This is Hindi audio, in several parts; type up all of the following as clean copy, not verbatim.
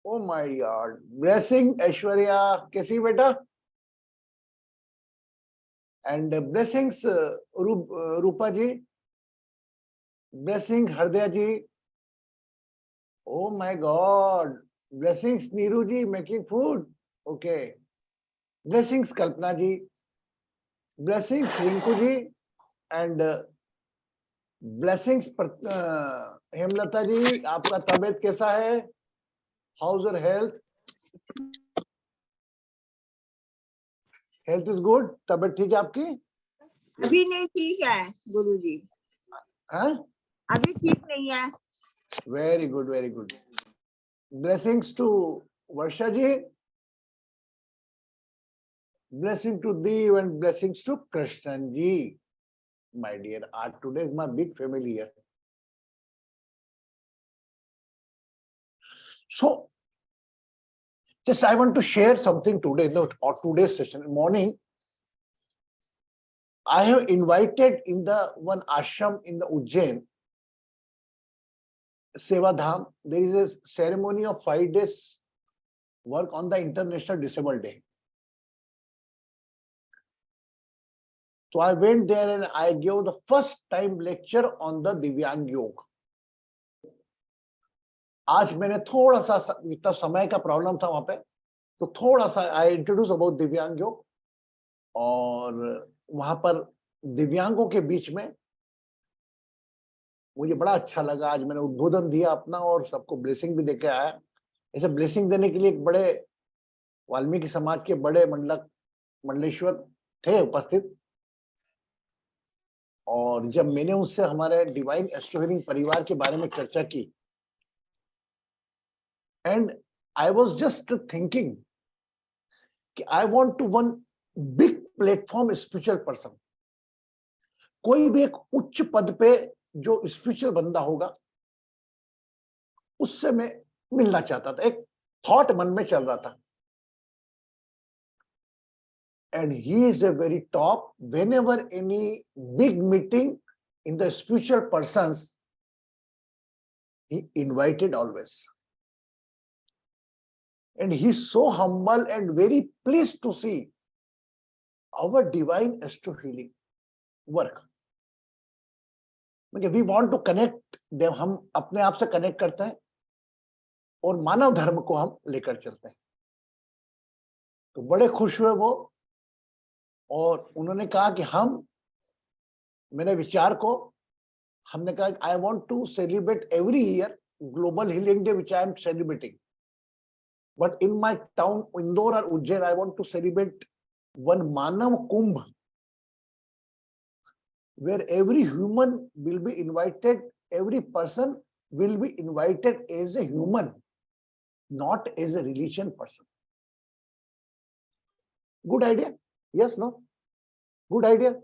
O my God, blessing Aishwarya, कैसी बेटा? And blessings Rupa ji, blessing Hriday ji, oh my God, blessings Neeru ji making food, okay, blessings Kalpana ji, blessings Rinku ji, and blessings Hemlata ji, आपका तबीयत कैसा है? How's your health? Health is good, तबीयत ठीक है आपकी? अभी नहीं ठीक है गुरुजी, हाँ, अभी ठीक नहीं है। Very good, very good. Blessings to Varsha ji, blessing to Dev and blessings to Krishnan ji. My dear, today is my big family here. So, just I want to share something today, or today's session. Morning, I have invited in the one ashram in the Ujjain, Seva Dham. There is a ceremony of 5 days work on the International Disabled Day. So I went there and I gave the first time lecture on the Divyang Yoga. आज मैंने थोड़ा सा इतना समय का प्रॉब्लम था वहां पे, तो थोड़ा सा आई इंट्रोड्यूस अबाउट दिव्यांग योग, और वहां पर दिव्यांगों के बीच में मुझे बड़ा अच्छा लगा। आज मैंने उद्बोधन दिया अपना और सबको ब्लेसिंग भी देके आया। ऐसे ब्लेसिंग देने के लिए एक बड़े वाल्मीकि समाज के बड़े मंडलेश्वर थे उपस्थित, और जब मैंने उससे हमारे डिवाइन एस्ट्रो हीलिंग परिवार के बारे में चर्चा की, and I was just thinking कि I want to one big platform spiritual person, कोई भी एक उच्च पद पे जो स्पिरिचुअल बंदा होगा उससे मैं मिलना चाहता था। एक थॉट मन में चल रहा था, and he is a very top. Whenever any big meeting in the spiritual persons, he invited always. And he is so humble and very pleased to see our divine astro healing work. We want to connect them, हम अपने आप से कनेक्ट करते हैं और मानव धर्म को हम लेकर चलते हैं। तो बड़े खुश हुए वो, और उन्होंने कहा कि हम मेरे विचार को हमने कहा I want to celebrate every year global healing day which I am celebrating, but in my town Indore और Ujjain I want to celebrate one Manav Kumbh where every human will be invited, every person will be invited as a human, not as a religion person. Good idea? Yes, no? Good idea?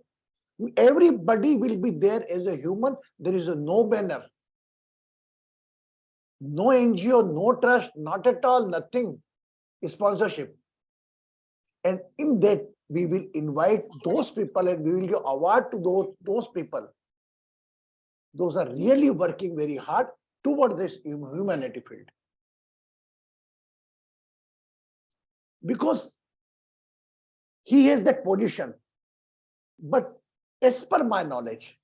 Everybody will be there as a human. There is no banner, no NGO, no trust, not at all, nothing, sponsorship. And in that, we will invite those people and we will give award to those people. Those are really working very hard toward this humanity field. Because he has that position. But as per my knowledge,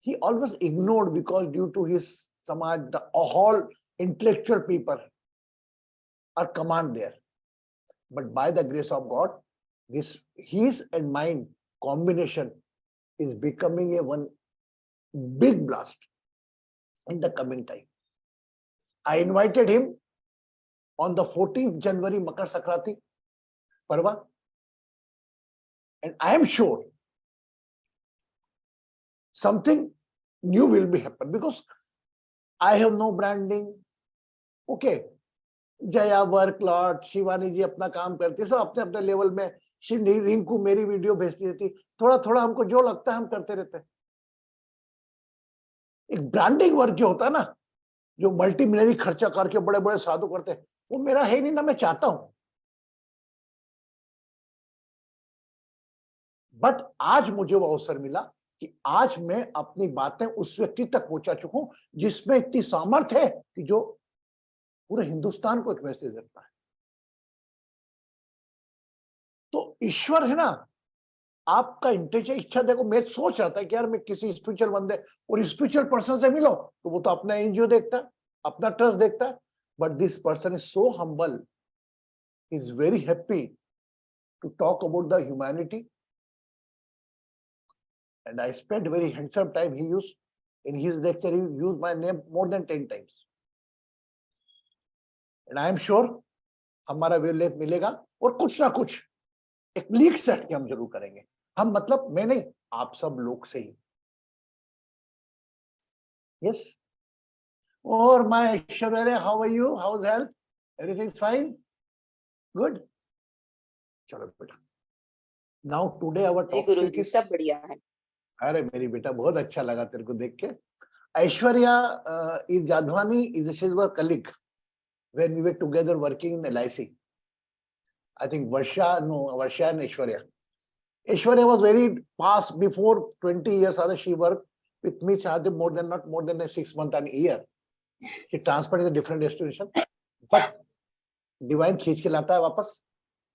he always ignored, because due to his samaj, the all intellectual people are command there. But by the grace of God, this his and mine combination is becoming a one big blast in the coming time. I invited him on the 14th January Makar Sankranti Parva, and I am sure something new will be happen, because I have no branding. Okay, Jaya work lot, Shivani ji अपना काम करती है, सब अपने अपने लेवल में, रिंकू मेरी वीडियो भेजती रहती, थोड़ा थोड़ा हमको जो लगता है हम करते रहते हैं। एक ब्रांडिंग वर्क जो होता है ना, जो मल्टी मिलियनरी खर्चा करके बड़े बड़े साधु करते हैं, वो मेरा है नहीं ना, मैं चाहता हूं। बट आज मुझे वो अवसर मिला कि आज मैं अपनी बातें उस व्यक्ति तक पहुंचा चुका हूं जिसमें इतनी सामर्थ्य है कि जो पूरे हिंदुस्तान को एक मैसेज देता है। तो ईश्वर है ना, आपका इंटेंशन, इच्छा देखो, मैं सोच रहा था कि यार मैं किसी स्पिरिचुअल बंदे और स्पिरिचुअल पर्सन से मिलो, तो वो तो अपना एनजीओ देखता है, अपना ट्रस्ट देखता है, but this person is so humble, is very happy to talk about the humanity, and I spent very handsome time. He used in his lecture, he used my name more than 10 times, and I am sure हमारा वेवलेंथ मिलेगा और कुछ ना कुछ एक लीक सेट के हम जरूर करेंगे। हम मतलब मैं नहीं, आप सब लोग से ही। यस। और my Aishwarya, how are you, how is health, everything fine, good. चलो बेटा, now today our ji topic Guruji, is, सब बढ़िया है। अरे मेरी बेटा बहुत अच्छा लगा तेरे को देख के। Aishwarya is Jadhwani is she is our colleague when we were together working in LIC. I think Varsha and Aishwarya. Aishwarya was very past, before 20 years other she worked with me, not more than 6 months and a year. She transferred in a different destination, but divine खींच के लाता है वापस,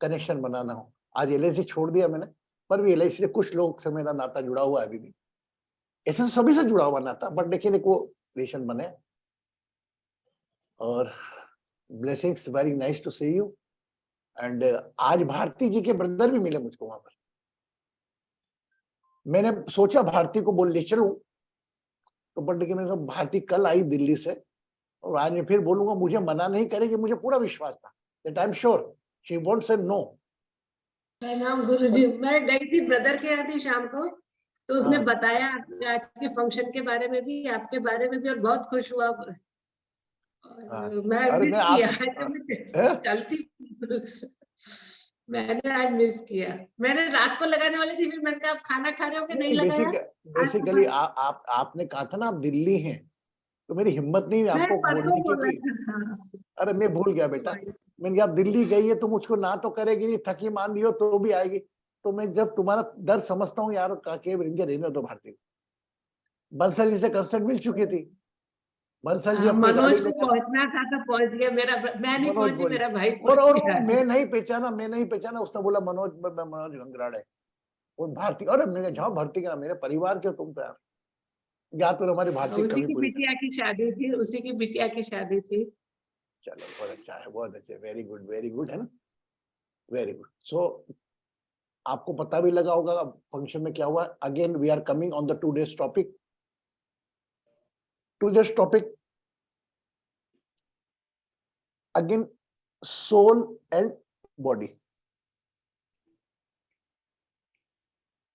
कनेक्शन बनाना हो। आज LIC छोड़ दिया मैंने, पर भी LIC से कुछ लोग से मेरा नाता जुड़ा हुआ है अभी भी, ऐसे सभी से जुड़ा हुआ नाता, बट लेकिन एक वो रिलेशन बने। और blessings, very nice to see you. And आज भारती जी के ब्रदर भी मिले मुझको वहां पर। मैंने सोचा भारती को बोल ले चलूं, तो बट लेकिन मैंने कहा भारती कल आई दिल्ली से, और आज मैं फिर बोलूंगा, मुझे मना नहीं करेगी, मुझे पूरा विश्वास था that I am sure she won't say no. नाम गुरुजी, मैं गई थी ब्रदर के यहाँ थी शाम को, तो उसने हाँ। बताया आज के फंक्शन के बारे में भी, आपके बारे में भी, और बहुत खुश हुआ। हाँ। मैं अरे मिस मैं किया, आप चलती मैंने आज मिस किया। मैंने रात को लगाने वाली थी, फिर मैंने कहा आप खाना खा रहे हो कि नहीं लगाया। बेसिकली आपने कहा था ना आप दिल्ली हैं, तो मेरी हिम्मत नहीं मैं आपको परसों बोलने की बोला कि, था। अरे मैं भूल गया बेटा। मैंने कहा आप दिल्ली गई है तो मुझको ना तो करेगी नहीं, थकी मान दियो तो भी आएगी। तो मैं जब तुम्हारा दर्द समझता हूँ यार, काके इनके रहने दो भारती। बंसल जी से कंसर्ट मिल चुकी थी, बंसल जी अपनी गाड़ी मनोज को लेकर, पहुंचना था तो पहुंच गया, मेरा मैं नहीं मनोज पहुंची, बोले, मेरा भाई और पहुंच गया। मैं नहीं पहचाना, उसने बोला मनोज गंगराड़ है। और भारती, अरे मैंने जाओ भारती का मेरे परिवार के तुम तो यार, याद तो हमारी भारती उसी कभी की पूरी। बिटिया की शादी थी, उसी की बिटिया की शादी थी। चलो बहुत अच्छा है, बहुत अच्छे, वेरी गुड है ना, वेरी गुड। सो आपको पता भी लगा होगा फंक्शन में क्या हुआ। Again we are coming on the today's topic. Today's topic again, soul and body.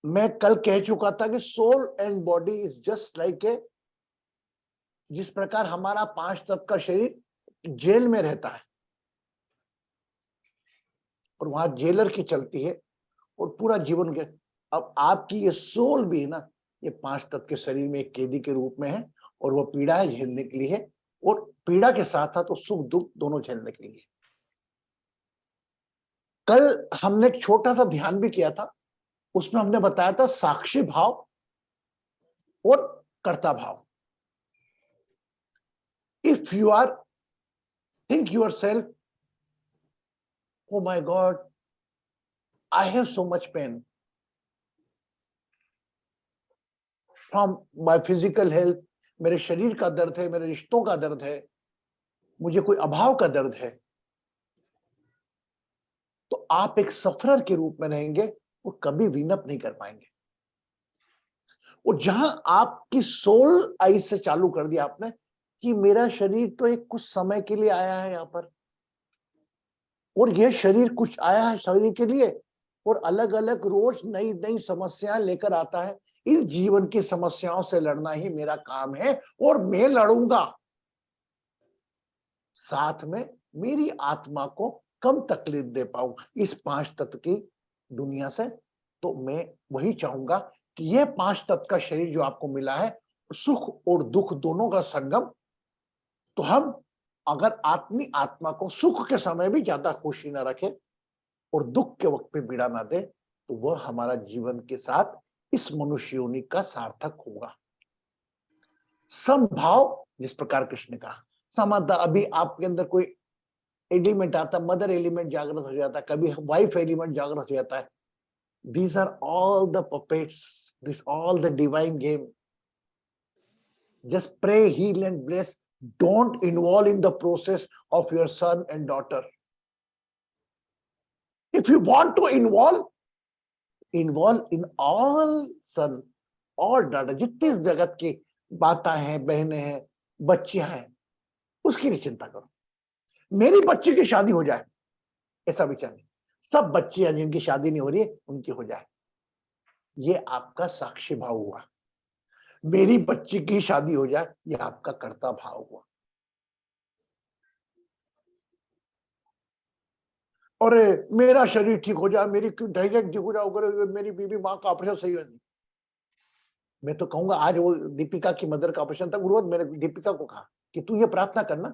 मैं कल कह चुका था कि soul and body is just like a, जिस प्रकार हमारा 5 तत्व का शरीर जेल में रहता है और वहां जेलर की चलती है और पूरा जीवन के, अब आपकी ये सोल भी है ना, ये 5 तत्व के शरीर में एक कैदी के रूप में है, और वो पीड़ाएं झेलने के लिए है, और पीड़ा के साथ साथ तो सुख दुख दोनों झेलने के लिए। कल हमने एक छोटा सा ध्यान भी किया था, उसमें हमने बताया था साक्षी भाव और कर्ता भाव। If you are think yourself, oh my God, I have so much pain from my physical health, मेरे शरीर का दर्द है, मेरे रिश्तों का दर्द है, मुझे कोई अभाव का दर्द है, तो आप एक सफरर के रूप में रहेंगे, वो कभी विनप नहीं कर पाएंगे। और जहां आपकी सोल आई से चालू कर दिया आपने कि मेरा शरीर तो एक कुछ समय के लिए आया है यहाँ पर, और यह शरीर कुछ आया है शरीर के लिए, और अलग अलग रोज नई नई समस्याएं लेकर आता है। इस जीवन की समस्याओं से लड़ना ही मेरा काम है, और मैं लड़ूंगा। साथ में मेरी आत्मा को कम तकलीफ दे पाऊं इस 5 तत्व की दुनिया से, तो मैं वही चाहूंगा कि यह 5 तत्व का शरीर जो आपको मिला है, सुख और दुख दोनों का संगम। तो हम अगर आत्मा को सुख के समय भी ज्यादा खुशी न रखे और दुख के वक्त पे पीड़ा ना दे, तो वह हमारा जीवन के साथ इस मनुष्य योनि का सार्थक होगा। समभाव, जिस प्रकार कृष्ण ने कहा, समानता, अभी आपके अंदर कोई एलिमेंट आता, मदर एलिमेंट जागृत हो जाता है, कभी वाइफ एलिमेंट जागृत हो जाता है. These are all the puppets, this all the divine game. Just pray, heal and bless. Don't involve in the process of your son and daughter. If you want to involve in all son और daughter, जितनी इस जगत की माता हैं, बहनें हैं, बच्चियां हैं, उसकी नहीं चिंता करो. मेरी बच्ची की शादी हो जाए ऐसा विचार नहीं. सब बच्चियां जिनकी शादी नहीं हो रही है उनकी हो जाए, ये आपका साक्षी भाव हुआ. मेरी बच्ची की शादी हो जाए, ये आपका कर्ता भाव हुआ. और मेरा शरीर ठीक हो जाए, मेरी डाइजेस्ट ठीक हो जाए, मेरी बीबी माँ का ऑपरेशन सही हो जाए. मैं तो कहूंगा आज वो दीपिका की मदर का ऑपरेशन था, गुरुवार मैंने दीपिका को कहा कि तू ये प्रार्थना करना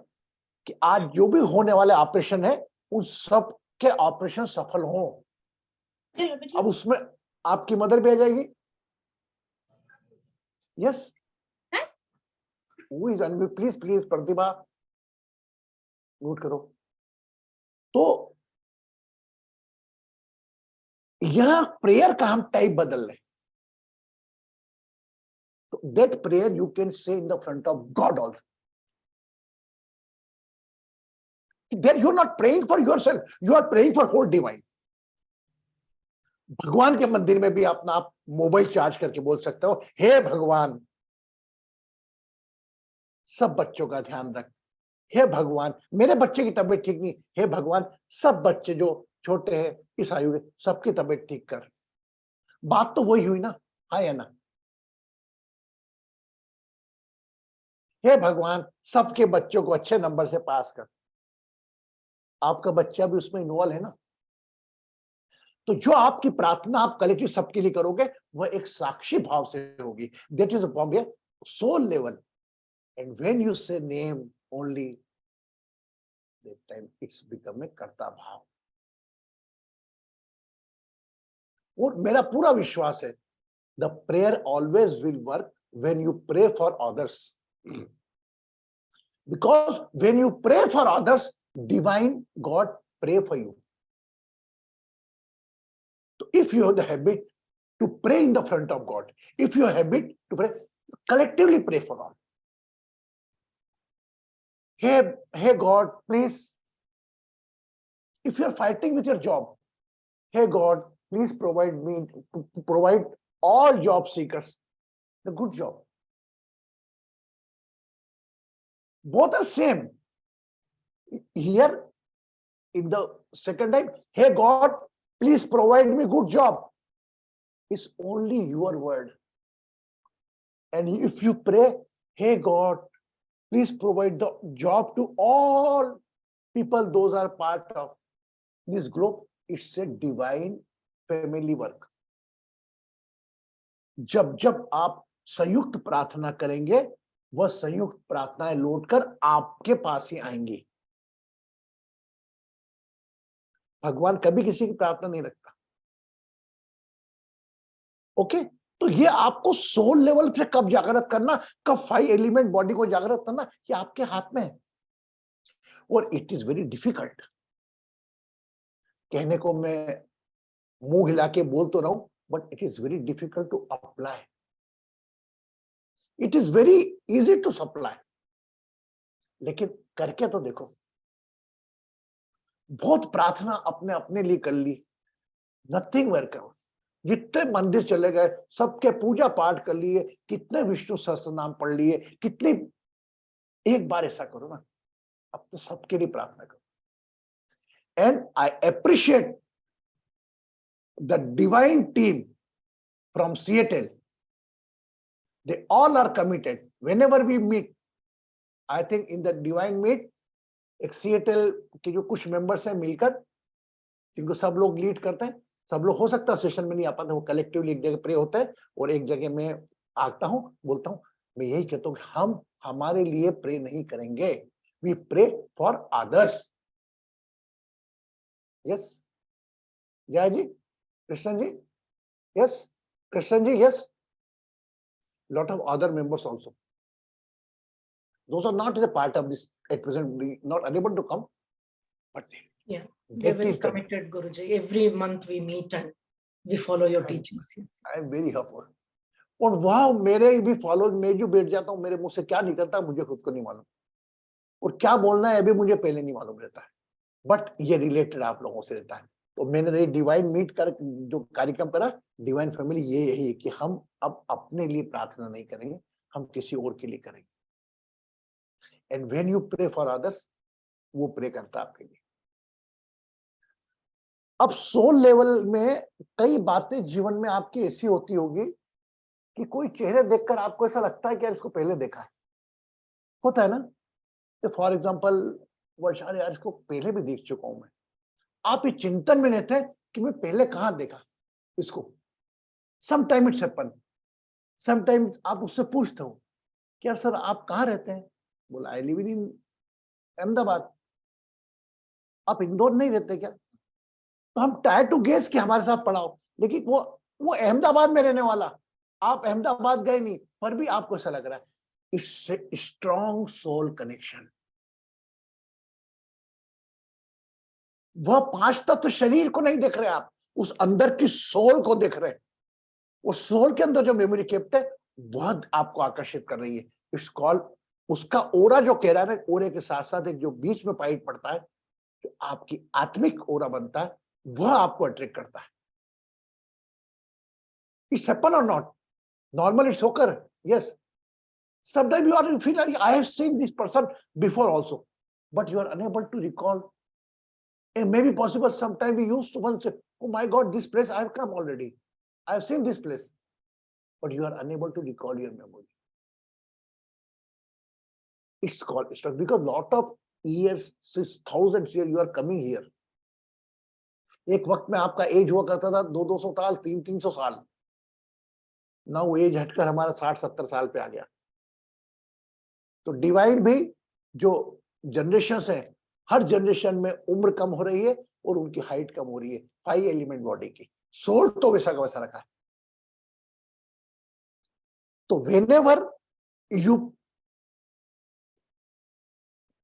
कि आज जो भी होने वाले ऑपरेशन है उन सब के ऑपरेशन सफल हो. अब उसमें आपकी मदर भी आ जाएगी. Yes, please please Pratibha note करो. तो यह प्रेयर का हम टाइप बदल लें. That prayer you can say in the front of God also. Then you're not praying for yourself, you are praying for whole divine. भगवान के मंदिर में भी अपना आप मोबाइल चार्ज करके बोल सकते हो, हे भगवान सब बच्चों का ध्यान रख. हे भगवान मेरे बच्चे की तबीयत ठीक नहीं, हे भगवान सब बच्चे जो छोटे हैं इस आयु के सबकी तबीयत ठीक कर. बात तो वही हुई ना, हाँ या ना. हे भगवान सबके बच्चों को अच्छे नंबर से पास कर. आपका बच्चा भी उसमें इन्वॉल्व है ना. तो जो आपकी प्रार्थना आप कलेक्टिव सबके लिए करोगे वह एक साक्षी भाव से होगी. That is a soul level. And when you say name only, that time it's become a कर्ता भाव. और मेरा पूरा विश्वास है the prayer always will work when you pray for others. Because when you pray for others, divine God pray for you. So if you have the habit to pray in the front of God, if you have habit to pray, collectively pray for all. Hey God, please, if you are fighting with your job, hey God, please provide all job seekers the good job. Both are same. Here in the second time, hey God, please provide me good job, it's only your word. And if you pray, hey God, please provide the job to all people those are part of this group, it's a divine family work. जब जब आप संयुक्त प्रार्थना करेंगे वह संयुक्त प्रार्थनाएं लौटकर आपके पास ही आएंगी. भगवान कभी किसी की प्रार्थना नहीं रखता. ओके, तो ये आपको सोल लेवल पे कब जागृत करना, कब 5 एलिमेंट बॉडी को जागृत करना, ये आपके हाथ में है. और इट इज वेरी डिफिकल्ट. कहने को मैं मुंह हिला के बोल तो रहा हूं, but it is very difficult to apply. It is very easy to supply, लेकिन करके तो देखो. बहुत प्रार्थना अपने अपने लिए कर ली, नथिंग वर्कआउट. जितने मंदिर चले गए, सबके पूजा पाठ कर लिए, कितने विष्णु सहस्त्र नाम पढ़ लिए, कितने. एक बार ऐसा करो ना, अब तो सबके लिए प्रार्थना करो. And I appreciate the divine team from Seattle. They all are committed. Whenever we meet, I think in the divine meet, एक Seattle के जो कुछ मेंबर्स हैं मिलकर, जिनको सब लोग लीड करते हैं, सब लोग हो सकता है सेशन में नहीं आ पाते, वो कलेक्टिवली एक जगह प्रे होते हैं और एक जगह में आता हूं, बोलता हूं. मैं यही कहता हूं कि हम हमारे लिए प्रे नहीं करेंगे, we pray for others. Yes Jai ji, Krishna ji, yes Krishna ji, yes. Lot of other members also. those are not a part of this at present, not unable to come, but Yeah, they're that very is the, committed, Guruji. Every month we meet and we follow your Right. teachings. Yes. I am very happy. और वह मेरे भी फॉलो, मैं जो बैठ जाता हूँ मेरे मुंह से क्या निकलता है मुझे खुद को नहीं मालूम, और क्या बोलना है अभी मुझे पहले नहीं मालूम रहता है, बट ये रिलेटेड आप लोगों से रहता है। तो मैंने ये डिवाइन मीट कर जो कार्यक्रम करा, डिवाइन फैमिली, ये यही है कि हम अब अपने लिए प्रार्थना नहीं करेंगे, हम किसी और के लिए करेंगे। And when you pray for others, वो प्रे करता है आपके लिए। अब सोल लेवल में कई बातें जीवन में आपकी ऐसी होती होगी कि कोई चेहरे देखकर आपको ऐसा लगता है कि यार इसको पहले देखा है, होता है ना। फॉर एग्जाम्पल, वर्षा यार इसको पहले भी देख चुका हूं मैं। आप इस चिंतन में रहते हैं कि मैं पहले कहां देखा इसको। समटाइम इट्स हैपन, समटाइम्स आप उससे पूछते हो क्या सर आप कहाँ रहते हैं, बोला आई लिव इन अहमदाबाद। आप इंदौर नहीं रहते क्या? तो हम ट्राई टू गेस कि हमारे साथ पढ़ा हो, लेकिन वो अहमदाबाद में रहने वाला, आप अहमदाबाद गए नहीं, पर भी आपको ऐसा लग रहा है। It's strong soul connection. वह पांच तत्व शरीर को नहीं देख रहे आप, उस अंदर की सोल को देख रहे हैं। उस सोल के अंदर जो मेमोरी केप्ट है वह आपको आकर्षित कर रही है। इट्स कॉल्ड, उसका ओरा जो कह रहा है, ओरे के साथ साथ एक जो बीच में पाइट पड़ता है, जो आपकी आत्मिक ओरा बनता है, वह आपको अट्रैक्ट करता है। इट्स हैपन और नॉट, नॉर्मल इट्स ओकर, yes. Sometimes you are feel like I have seen this person before also, but you are unable to recall. It may be possible sometime we used to once say, oh my God, this place I have come already. I have seen this place, but you are unable to recall your memory. It's called stuck because lot of years, since thousands years, you are coming here. एक वक्त में आपका एज हुआ करता था 200 साल, 300 साल। नाउ एज हटकर हमारा 60-70 साल पे आ गया। तो डिवाइन भी जो जनरेशन है, हर जनरेशन में उम्र कम हो रही है और उनकी हाइट कम हो रही है। 5 एलिमेंट बॉडी की, सोल तो वैसा का वैसा रखा है। तो whenever you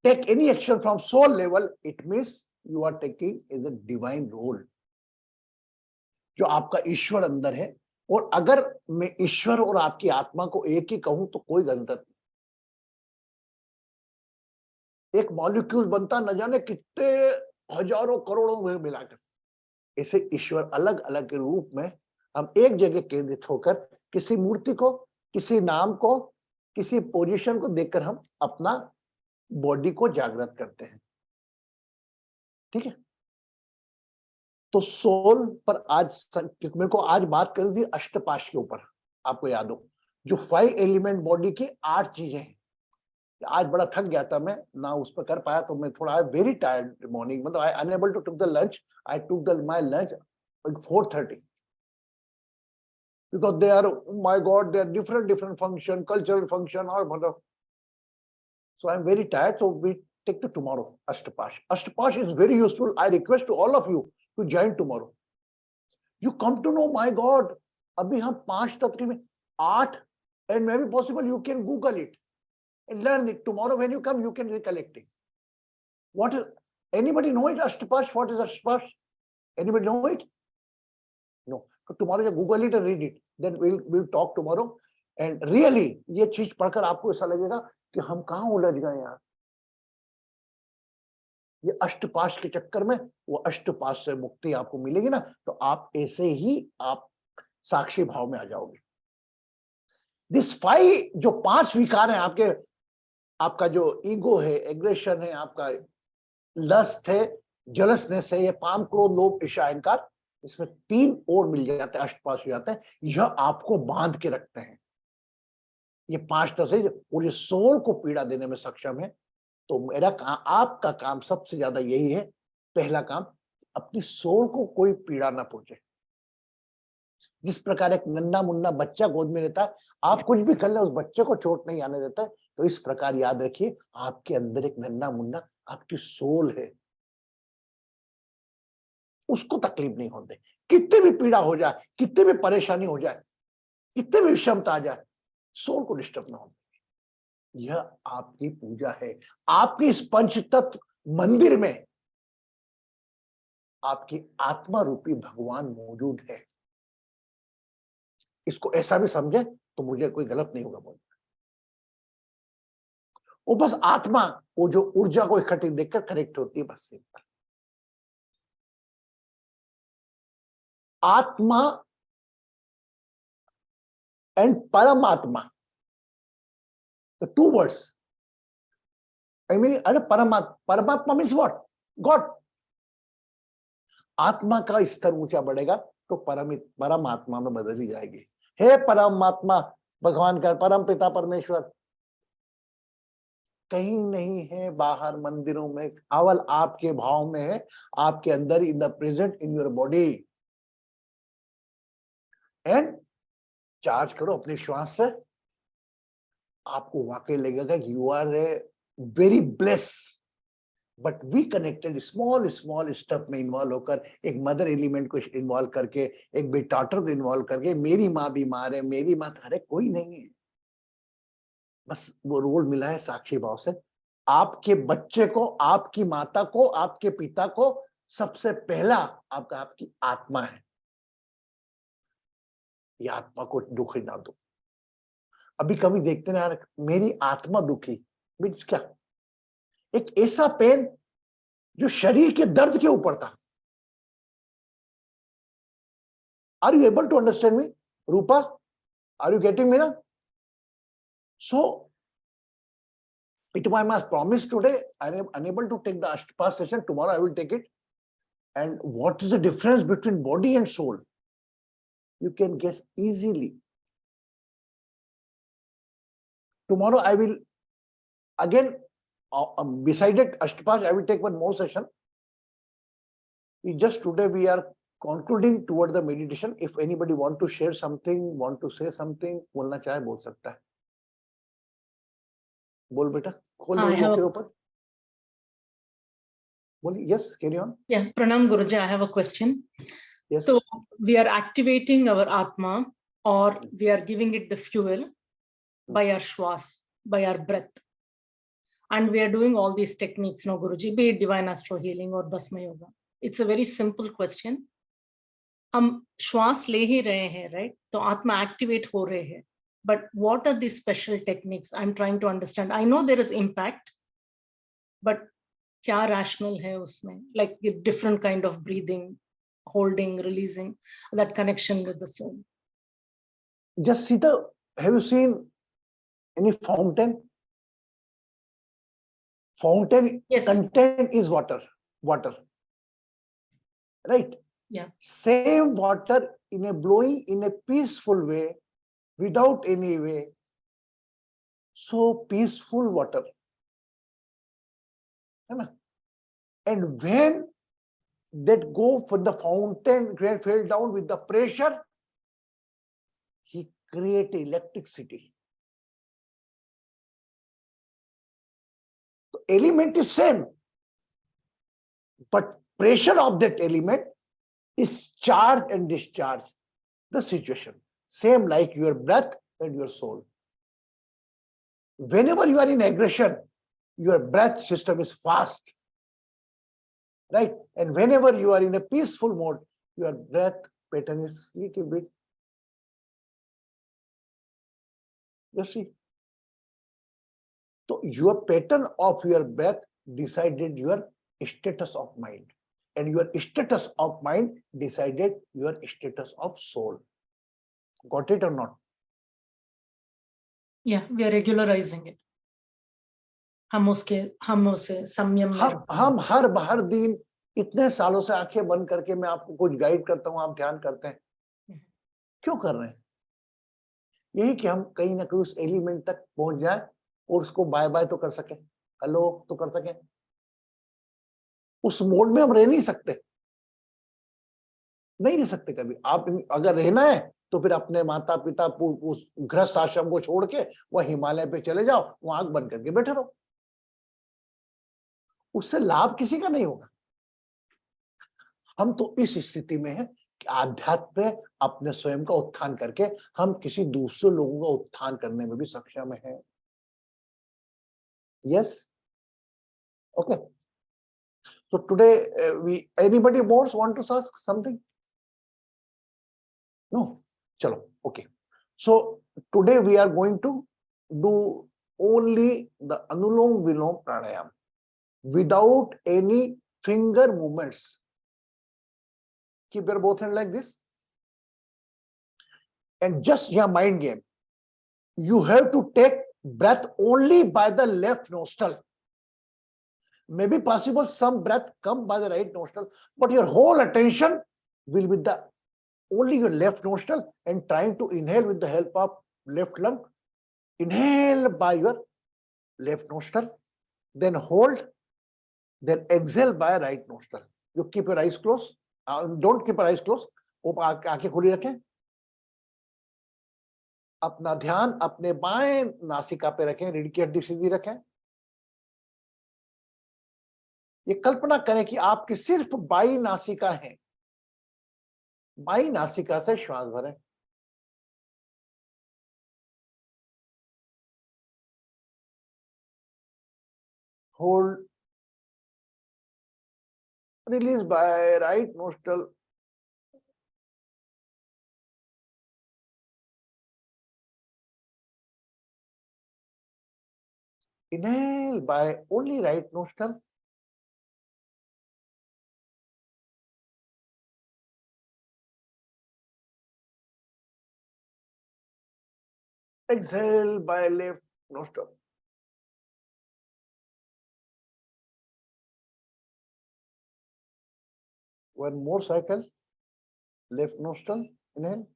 take any action from soul level, it means you are taking is a divine role, जो आपका ईश्वर अंदर है। और अगर मैं ईश्वर और आपकी आत्मा को एक ही कहूं तो कोई गलत नहीं। एक मॉलिक्यूल बनता न जाने कितने हजारों करोड़ों में मिलाकर, ऐसे ईश्वर अलग अलग के रूप में हम एक जगह केंद्रित होकर किसी मूर्ति को, किसी नाम को, किसी पोजीशन को देखकर हम अपना बॉडी को जागृत करते हैं। ठीक है। तो सोल पर आज, क्योंकि मेरे को आज बात करनी थी अष्टपाश के ऊपर, आपको याद हो, जो 5 एलिमेंट बॉडी की 8 चीजें हैं। आज बड़ा थक गया था मैं ना, उस पर कर पाया, तो मैं थोड़ा वेरी टायर्ड मॉर्निंग, मतलब I unable to took the lunch. I took the my lunch at 4:30 because they are, oh my God, they are different function, cultural function, or मतलब, so I'm very tired. So we take to tomorrow Ashtapash. Ashtapash is very useful. I request to all of you to join tomorrow. You come to know, my God, अभी हम 5 तत्व में 8, and maybe possible you can Google it and learn it. Tomorrow when you come, you can recollect it. What is, anybody know it, Ashtapash? What is Ashtapash? Anybody know it? No. So tomorrow you Google it and read it. Then we'll talk tomorrow. And really, ये चीज पढ़कर आपको ऐसा लगेगा कि हम कहाँ उलझ गए यार। ये अष्टपाश के चक्कर में, वो अष्टपाश से मुक्ति आपको मिलेगी ना, तो आप ऐसे ही आप साक्षी भाव में आ जाओगे। दिस 5 जो 5 विकार हैं आपके, आपका जो ईगो है, एग्रेशन है, आपका लस्ट है, जलसनेस है, ये काम, क्रोध, लोभ, ईर्ष्या, अहंकार, इसमें 3 और मिल जाते हैं, अष्टपाश हो जाते हैं। यह आपको बांध के रखते हैं। ये 5 तरह से, और ये सोल को पीड़ा देने में सक्षम है। तो मेरा काम, आपका काम सबसे ज्यादा यही है, पहला काम, अपनी सोल को कोई पीड़ा ना पहुंचे। जिस प्रकार एक नन्ना मुन्ना बच्चा गोद में रहता है, आप कुछ भी कर ले उस बच्चे को चोट नहीं आने देता है, तो इस प्रकार याद रखिए, आपके अंदर एक नन्ना मुन्ना आपकी सोल है, उसको तकलीफ नहीं होने दे। कितनी भी पीड़ा हो जाए, कितनी भी परेशानी हो जाए, कितनी भी विषमता आ जाए, सोल को डिस्टर्ब ना हो। यह आपकी पूजा है। आपके इस पंच तत्व मंदिर में आपकी आत्मा रूपी भगवान मौजूद है। इसको ऐसा भी समझे तो मुझे कोई गलत नहीं होगा बोलना। वो बस आत्मा, वो जो ऊर्जा को इकट्ठी देखकर कनेक्ट होती है, बस सिंपल। आत्मा एंड परमात्मा, the two words. I mean, अरे परमात्मा मीन्स व्हाट? गॉड। आत्मा का स्तर ऊंचा बढ़ेगा तो परमात्मा में बदली जाएगी। हे परमात्मा, भगवान का परम पिता परमेश्वर कहीं नहीं है बाहर मंदिरों में, केवल आपके भाव में है, आपके अंदर, in the present, in your body. And charge करो अपने श्वास से, आपको वाकई लगेगा कि you are a very bless. But we connected small small step में इन्वॉल्व होकर, एक मदर एलिमेंट को इन्वॉल्व करके, एक बेटाटर को इन्वॉल्व करके, मेरी माँ बीमार है, मेरी माँ, अरे कोई नहीं है, बस वो रोल मिला है साक्षी भाव से। आपके बच्चे को, आपकी माता को, आपके पिता को सबसे पहला आपकी आत्मा है। ये आत्मा को दुख ना दो। अभी कभी देखते ना यार, मेरी आत्मा दुखी मीन्स क्या? एक ऐसा पेन जो शरीर के दर्द के ऊपर था। Are you able to understand me Rupa? Are you getting me ना? So it was my promise today. I am unable to take the Ashtapas session. Tomorrow I will take it. And what is the difference between body and soul? You can guess easily. Tomorrow I will again, beside it, Ashtapas, I will take one more session. Today we are concluding toward the meditation. If anybody want to share something, want to say something, बोलना चाहे बोल सकता है। बोल बेटा, खोल के ऊपर बोलिए। Yes, carry on. Yeah, Pranam Guruji, I have a question. Yes. So we are activating our Atma, or we are giving it the fuel by our shwas, by our breath. And we are doing all these techniques, no Guruji, be it divine astro healing or Bhasma yoga. It's a very simple question. हम श्वास ले ही रहे हैं, right? तो आत्मा एक्टिवेट हो रहे हैं. But what are these special techniques? I'm trying to understand. I know there is impact, but क्या rational है उसमें? Like different kind of breathing, holding, releasing, that connection with the soul. Just see have you seen any fountain? Fountain Yes. content is water. Right? Yeah. Same water in a blowing in a peaceful way, without any way. So peaceful water. And when that go from the fountain, fell down with the pressure, he create electricity. The element is same, but pressure of that element is charge and discharge the situation. Same like your breath and your soul. Whenever you are in aggression, your breath system is fast, right? And whenever you are in a peaceful mode, your breath pattern is little bit. You see? So your pattern of your breath decided your status of mind, and your status of mind decided your status of soul. Got it or not? Yeah, we are regularizing it. हम उसे संयम में हम हर दिन इतने सालों से आंखें बंद करके मैं आपको कुछ गाइड करता हूं, आप ध्यान करते हैं। क्यों कर रहे हैं? यही कि हम कहीं ना कहीं उस एलिमेंट तक पहुंच जाए और उसको बाय बाय तो कर सके, हेलो तो कर सके। उस मोड में हम रह नहीं सकते, कभी। आप अगर रहना है तो फिर अपने माता पिता उस गृहस्थ आश्रम को छोड़ के वह हिमालय पे चले जाओ, वहां आंख बंद करके बैठे रहो। उससे लाभ किसी का नहीं होगा। हम तो इस स्थिति में हैं कि आध्यात्म में अपने स्वयं का उत्थान करके हम किसी दूसरे लोगों का उत्थान करने में भी सक्षम हैं। Yes. Okay. So today anybody more want to ask something? No. Chalo. Okay. So today we are going to do only the Anulom Vilom Pranayam without any finger movements. Keep your both hands like this. And just your mind game. You have to take breath only by the left nostril. Maybe possible some breath come by the right nostril, but your whole attention will be the only your left nostril and trying to inhale with the help of left lung. Inhale by your left nostril, then hold, then exhale by right nostril. You keep your eyes closed. Don't keep your eyes closed. आंखें खुली रखें. अपना ध्यान अपने बाएं नासिका पे रखें, रीढ़ की हड्डी सीधी रखें. ये कल्पना करें कि आपकी सिर्फ बाई नासिका है. बाई नासिका से श्वास भरें. Hold, release by right nostril. Inhale by only right nostril. Exhale by left nostril. One more cycle. Left nostril. Inhale.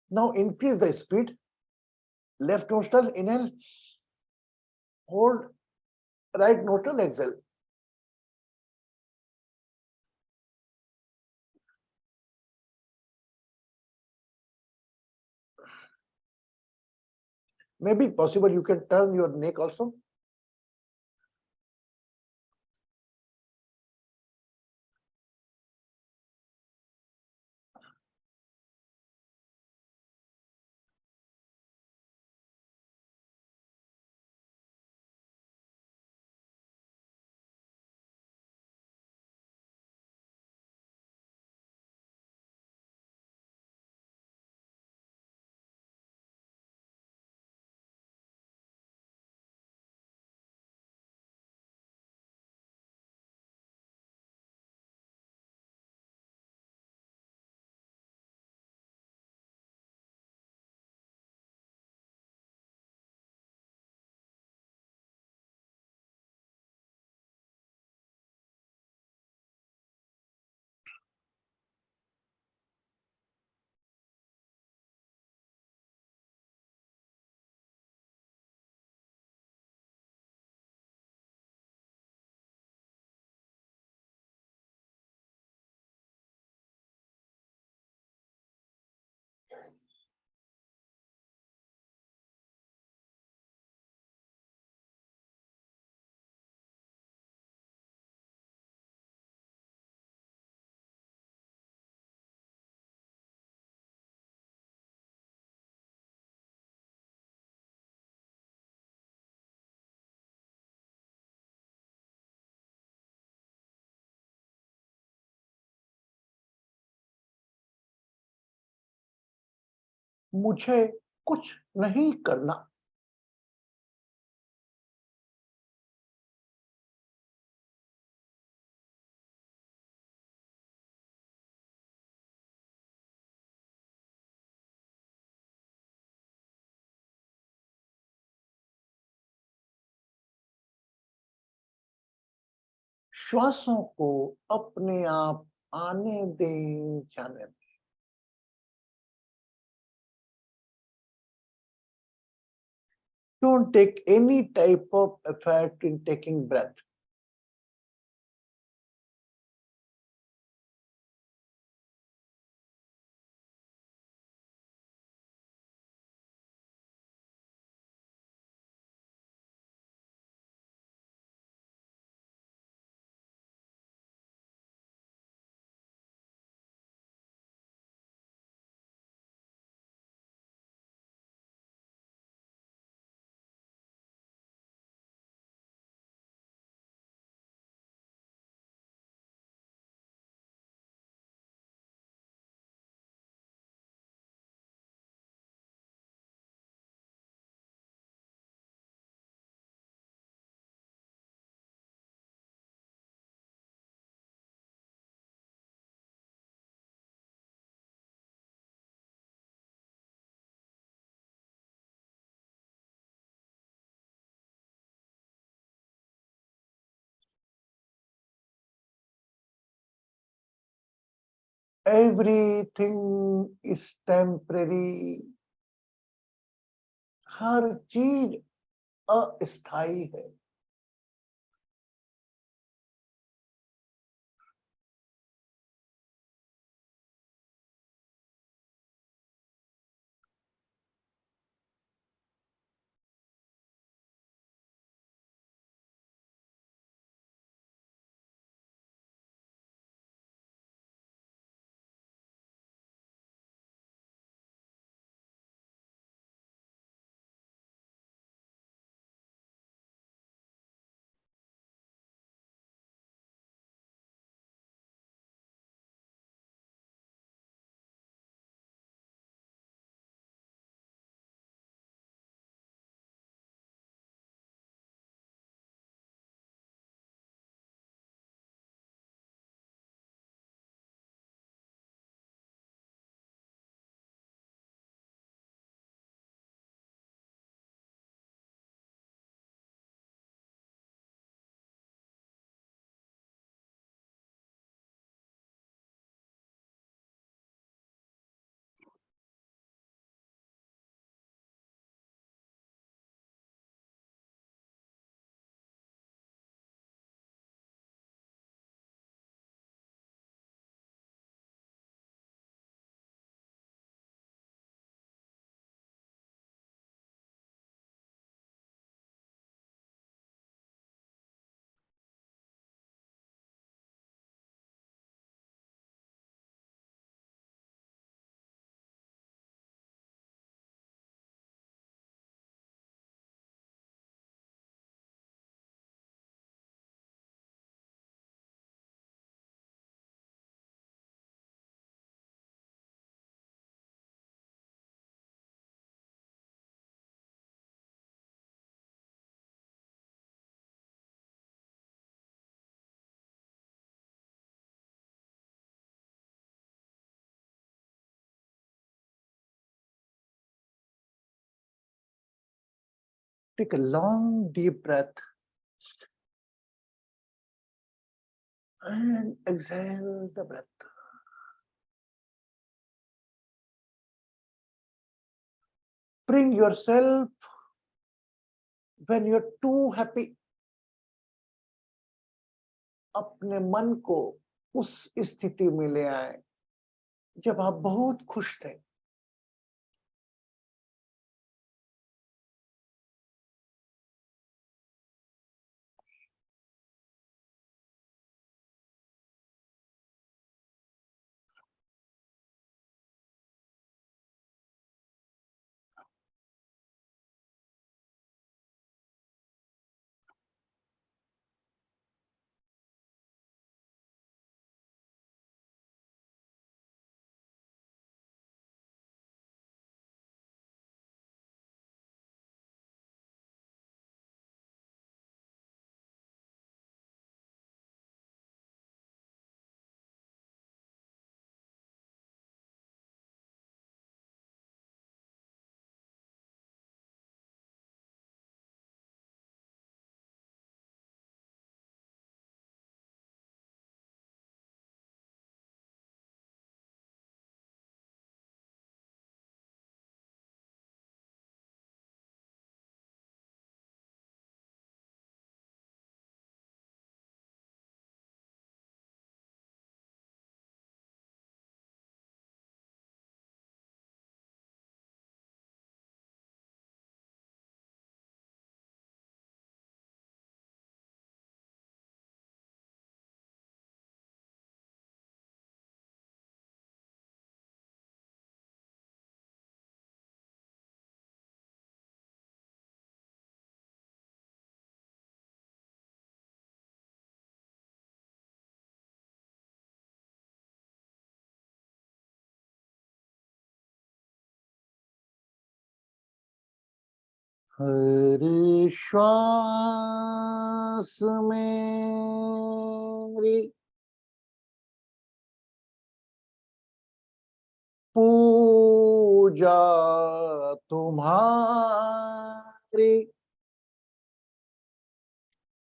Now increase the speed. Left nostril, inhale. Hold. Right nostril, exhale. Maybe possible you can turn your neck also. मुझे कुछ नहीं करना. श्वासों को अपने आप आने दें, जाने दें. Don't take any type of effort in taking breath. Everything is temporary. हर चीज अस्थाई है. Take a long deep breath and exhale the breath. Bring yourself when you're too happy. अपने मन को उस स्थिति में ले आए जब आप बहुत खुश थे. हर श्वास मेरी पूजा तुम्हारी,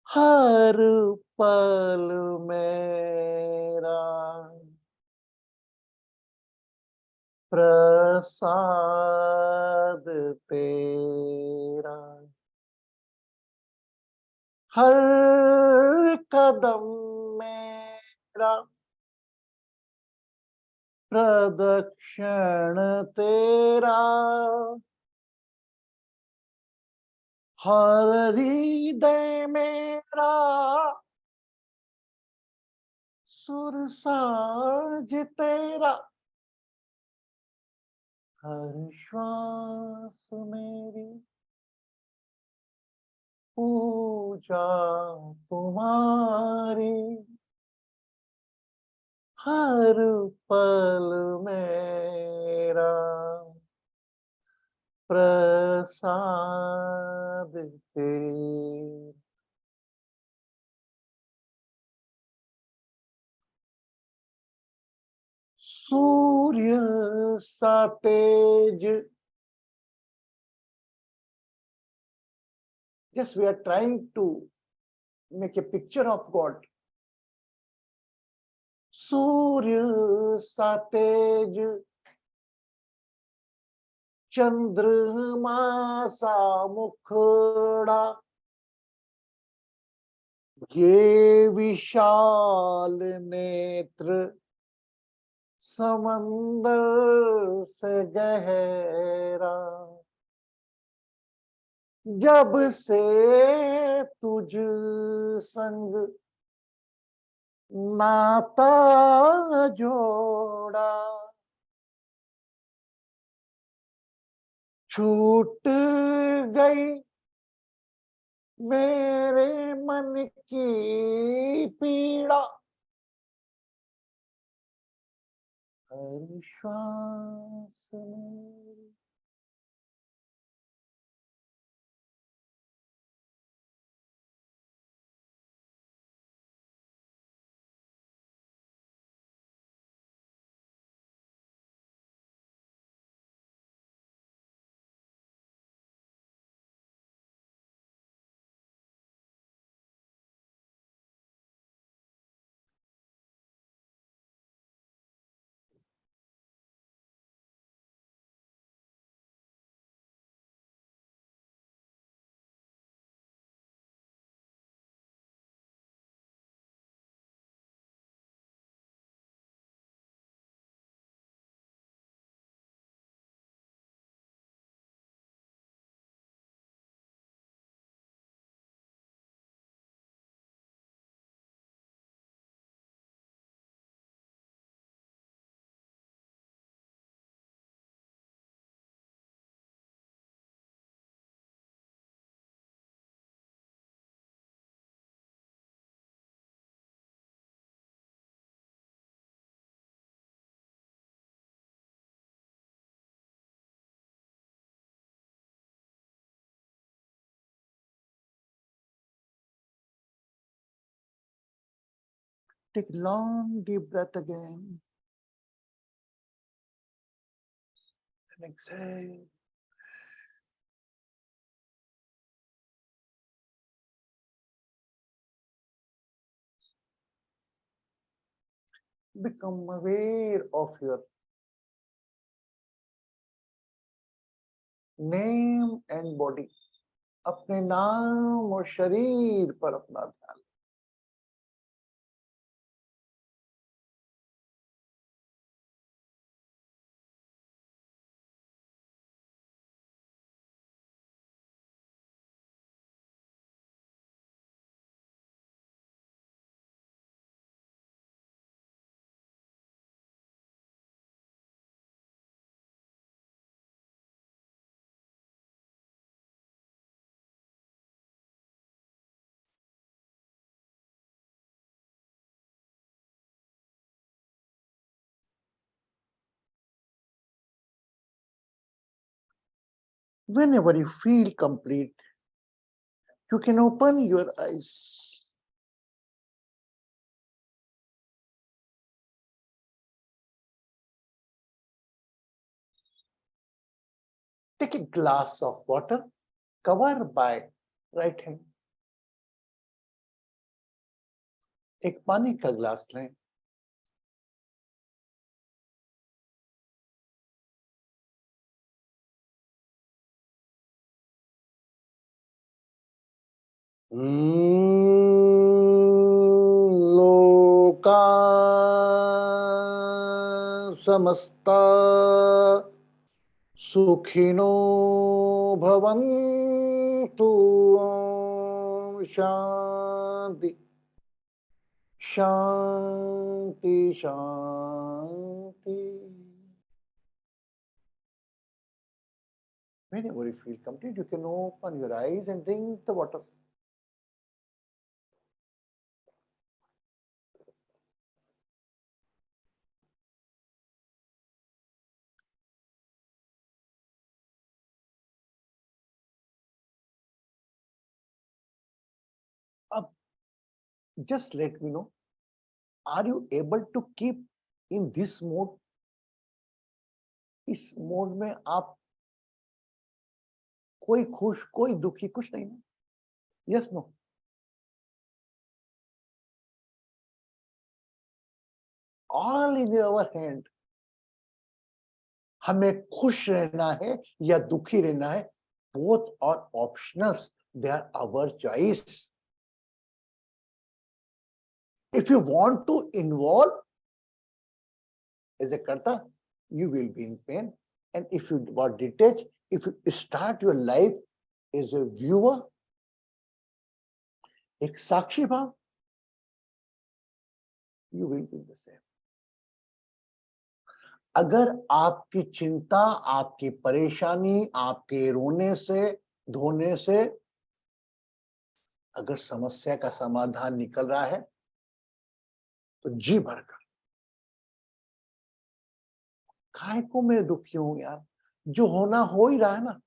हर पल मेरा प्रसाद तेरा, हर कदम मेरा प्रदक्षिण तेरा, हर हृदय मेरा सुर साज तेरा, हर श्वास मेरी पूजा तुम्हारी, हर पल मेरा प्रसाद तेरा। सूर्य सा तेज, just we are trying to make a picture of God. सूर्य सा तेज, चंद्रमा सा मुखड़ा, ये विशाल नेत्र समंदर से गहरा, जब से तुझ संग नाता जोड़ा, छूट गई मेरे मन की पीड़ा, हर श्वास में take long deep breath again and exhale. Become aware of your name and body. अपने नाम और शरीर पर अपना ध्यान। Whenever you feel complete, you can open your eyes. Take a glass of water, cover by right hand. एक पानी का ग्लास लें. लोका समस्ता सुखिनो भवन्तु. ओम शांति शांति शांति. Whenever you feel complete, you can open your eyes and drink the water. Just let me know, are you able to keep in this mode? इस मोड में आप कोई खुश कोई दुखी कुछ नहीं ना? Yes no? All in our hand. हमें खुश रहना है या दुखी रहना है, both are optionals, they are our choice. If you want to involve as a karta, you will be in pain. And if you are detached, if you start your life as a viewer, एक साक्षी भाव, you will be the same. अगर आपकी चिंता, आपकी परेशानी, आपके रोने से, धोने से अगर समस्या का समाधान निकल रहा है, तो जी भरकर. काय को मैं दुखी हूं यार, जो होना हो ही रहा है ना.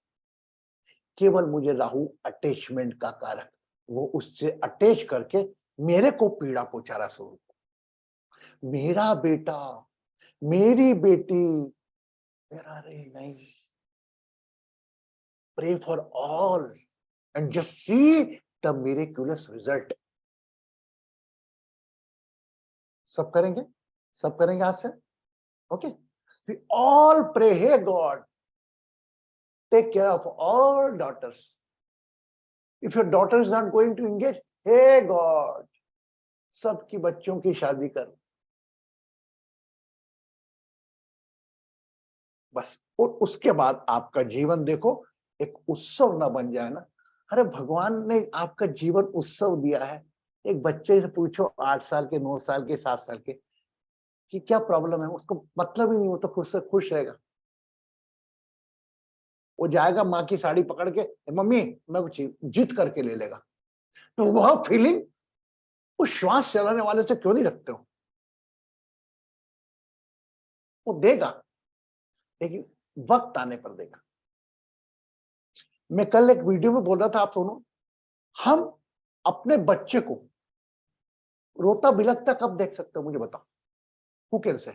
केवल मुझे राहु अटैचमेंट का कारण, वो उससे अटैच करके मेरे को पीड़ा पहुंचा रहा स्वरूप. मेरा बेटा, मेरी बेटी, मेरा रे नहीं. Pray for all and just see the miraculous result. सब करेंगे, सब करेंगे आज से. Okay, we all pray, hey God, take care of all daughters. If your daughter is not going to engage, hey God, सबकी बच्चों की शादी कर. बस. और उसके बाद आपका जीवन देखो एक उत्सव ना बन जाए ना. अरे भगवान ने आपका जीवन उत्सव दिया है. एक बच्चे से पूछो 8 साल के, 9 साल के, 7 साल के, कि क्या प्रॉब्लम है, उसको मतलब ही नहीं, वो तो खुश से खुश रहेगा. वो जाएगा माँ की साड़ी पकड़ के, मम्मी मैं कुछ जीत करके ले लेगा. तो वह फीलिंग उस श्वास चलाने वाले से क्यों नहीं रखते हो? वो देगा, लेकिन वक्त आने पर देगा. मैं कल एक वीडियो में बोल रहा था, आप सुनो. हम अपने बच्चे को रोता बिलखता कब देख सकते हो, मुझे बताओ. Who can say?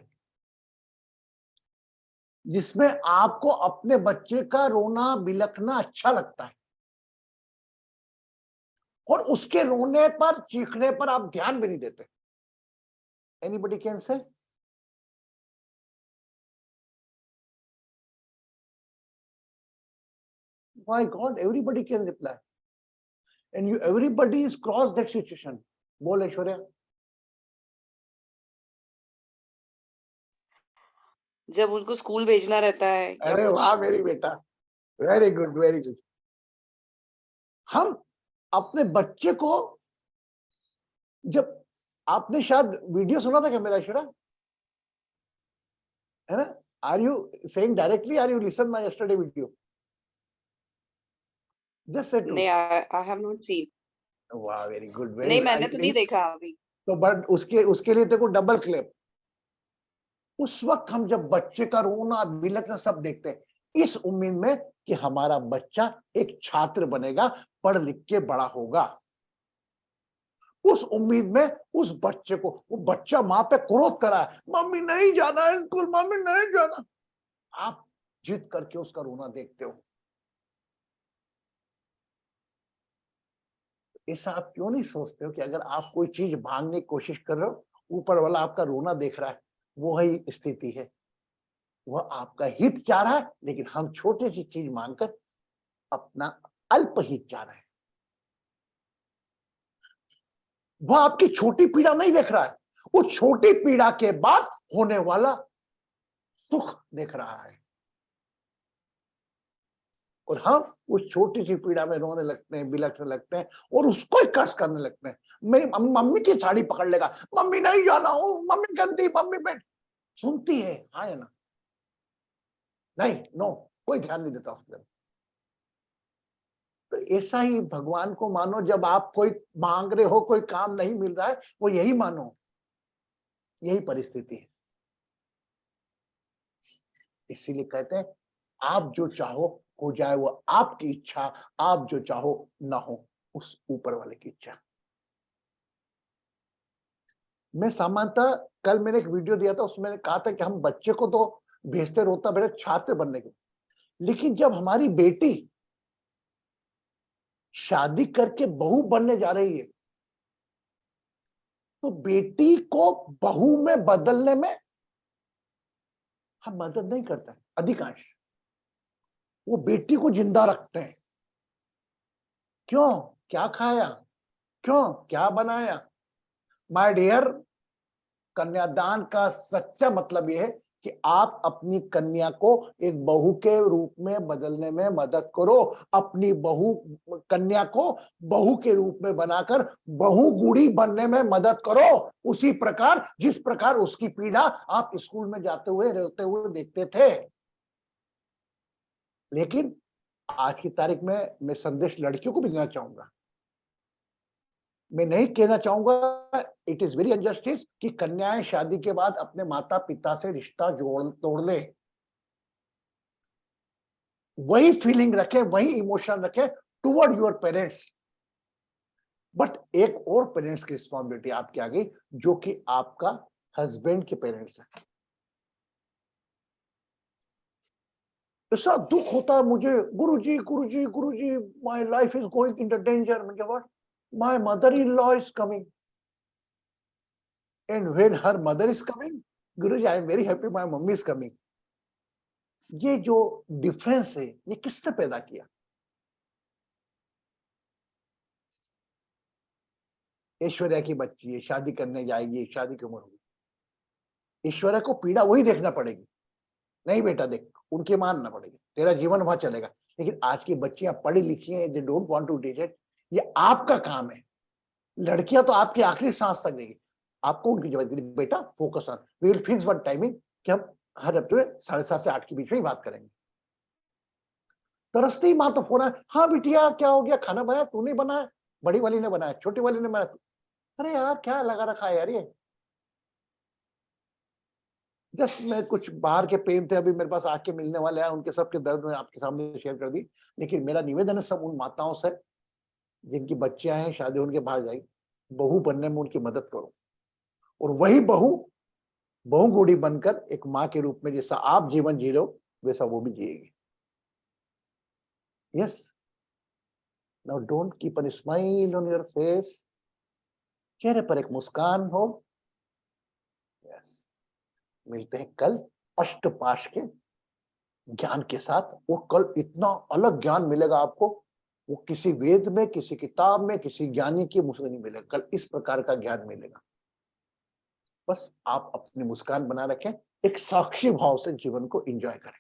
जिसमें आपको अपने बच्चे का रोना बिलखना अच्छा लगता है और उसके रोने पर, चीखने पर आप ध्यान भी नहीं देते. Anybody can say? My God, everybody can reply. And you, everybody is crossed that situation. बोल ऐश्वर्या. जब उनको स्कूल भेजना रहता है. अरे वाह मेरी बेटा, वेरी गुड वेरी गुड. हम अपने बच्चे को, जब आपने शायद वीडियो सुना था क्या मेरा ऐश्वर्या, है ना? Are you saying directly, are you listen my yesterday video? Just said नहीं, आई हैव नॉट सीन. वाह वेरी गुड वेरी. नहीं, मैंने तो नहीं देखा अभी. तो बट उसके लिए तेरे को डबल क्लेप. उस वक्त हम जब बच्चे का रोना बिलखना सब देखते हैं, इस उम्मीद में कि हमारा बच्चा एक छात्र बनेगा, पढ़ लिख के बड़ा होगा। उस उम्मीद में उस बच्चे को, वो बच्चा माँ पे क्रोध करा है, मम्मी नहीं जाना है स्कूल, मम्मी नहीं जाना। आप जिद करके उसका रोना देखते हो। ऐसा आप क्यों नहीं सोचते हो कि अगर आप कोई चीज भागने की कोशिश कर रहे हो, ऊपर वाला आपका रोना देख रहा है, वो ही स्थिति है। वह आपका हित चाह रहा है, लेकिन हम छोटी सी चीज मांगकर अपना अल्प हित चाह रहे हैं। वह आपकी छोटी पीड़ा नहीं देख रहा है, उस छोटी पीड़ा के बाद होने वाला सुख देख रहा है। और हम उस छोटी सी पीड़ा में रोने लगते हैं, बिलखने लगते हैं और उसको ही कर्ज करने लगते हैं। मेरी मम्मी की साड़ी पकड़ लेगा, मम्मी नहीं जाना हूं, मम्मी गंदी, मम्मी बैठ। सुनती है हाँ या ना? नहीं, नो, कोई ध्यान नहीं देता उसके। तो ऐसा ही भगवान को मानो, जब आप कोई मांग रहे हो, कोई काम नहीं मिल रहा है, वो यही मानो, यही परिस्थिति है। इसीलिए कहते हैं आप जो चाहो हो जाए, वो आपकी इच्छा, आप जो चाहो ना हो उस ऊपर वाले की इच्छा। मैं सामान्यतः कल मैंने एक वीडियो दिया था, उसमें कहा था कि हम बच्चे को तो भेजते रोता बेटा छात्र बनने के, लेकिन जब हमारी बेटी शादी करके बहू बनने जा रही है, तो बेटी को बहू में बदलने में हम मदद नहीं करते। अधिकांश वो बेटी को जिंदा रखते हैं। क्यों? क्या खाया, क्यों क्या बनाया? माय डियर, कन्यादान का सच्चा मतलब यह है कि आप अपनी कन्या को एक बहू के रूप में बदलने में मदद करो। अपनी बहू कन्या को बहू के रूप में बनाकर बहू गुड़ी बनने में मदद करो। उसी प्रकार जिस प्रकार उसकी पीड़ा आप स्कूल में जाते हुए रोते हुए देखते थे। लेकिन आज की तारीख में मैं संदेश लड़कियों को भी देना चाहूंगा। मैं नहीं कहना चाहूंगा, इट इज वेरी अनजस्टिस कि कन्याएं शादी के बाद अपने माता पिता से रिश्ता तोड़ ले। वही फीलिंग रखें, वही इमोशन रखें टुवर्ड योर पेरेंट्स। बट एक और पेरेंट्स की रिस्पॉन्सिबिलिटी आपकी आ गई, जो कि आपका हस्बैंड के पेरेंट्स है। ऐसा दुख होता है मुझे, Guruji Guruji Guruji, my life is going in the danger. मैं क्या, what? My mother-in-law is coming. And when her mother is coming, Guruji, I am very happy my mummy is coming. ये जो डिफरेंस है, ये किसने पैदा किया? ऐश्वर्या की बच्ची है, शादी करने जाएगी, शादी की उम्र होगी। ऐश्वर्या को पीड़ा वही देखना पड़ेगी। नहीं बेटा देख, उनकी मानना पड़ेगी, तेरा जीवन वहां चलेगा। लेकिन आज की बच्चियां पढ़ी लिखी हैं, they don't want to teach it. ये आपका काम है। लड़कियां तो आपकी आखिरी सांस तक देगी। आपको उनकी जवाबदारी, बेटा focus on, we will fix one timing कि हम हर हफ्ते 7:30 से 8 के बीच में ही बात करेंगे। तरसती ही माँ तो फोन है, हाँ बिटिया क्या हो गया, खाना बनाया? तूने बनाया? बड़ी वाली ने बनाया? छोटी वाली ने बनाया? अरे यार क्या लगा रखा है यार ये। जस्ट मैं कुछ बाहर के पेन थे, अभी मेरे पास आके मिलने वाले हैं, उनके सबके दर्द में आपके सामने शेयर कर दी। लेकिन मेरा निवेदन है सब उन माताओं से जिनकी बच्चियां हैं, शादी उनके बाहर जाएगी, बहू बनने में उनकी मदद करो। और वही बहू बहुगुड़ी बनकर एक माँ के रूप में जैसा आप जीवन जी रहे हो, वैसा वो भी जिएगी। Yes, now don't keep a smile on your face. चेहरे पर एक मुस्कान हो। यस, मिलते हैं कल अष्टपाश के ज्ञान के साथ। वो कल इतना अलग ज्ञान मिलेगा आपको, वो किसी वेद में, किसी किताब में, किसी ज्ञानी के मुझे नहीं मिलेगा। कल इस प्रकार का ज्ञान मिलेगा। बस आप अपनी मुस्कान बना रखें, एक साक्षी भाव से जीवन को एंजॉय करें।